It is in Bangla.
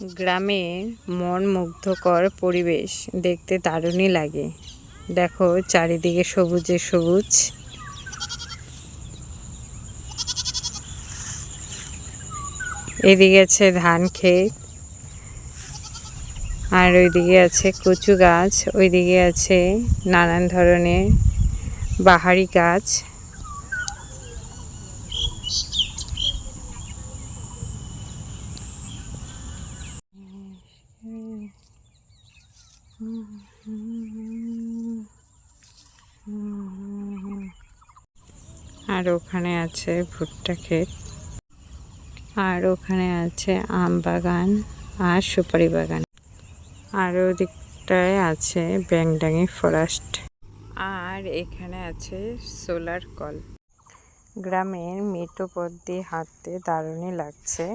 গ্রামের মন মুগ্ধকর পরিবেশ দেখতে দারুণই লাগে। দেখো চারিদিকে সবুজে সবুজ। এদিকে আছে ধান ক্ষেত, আর ওইদিকে আছে কচু গাছ, ওইদিকে আছে নানান ধরনের বাহারি গাছ। আর ওখানে আছে ভুট্টা ক্ষেত, আর ওখানে আছে আম বাগান আর সুপারি বাগান, আর ওদিকটায় আছে ব্যাংডাঙ্গি ফরেস্ট, আর এখানে আছে সোলার কল। গ্রামের মেঠো পথ দিয়ে হাঁটতে দারুণই লাগছে।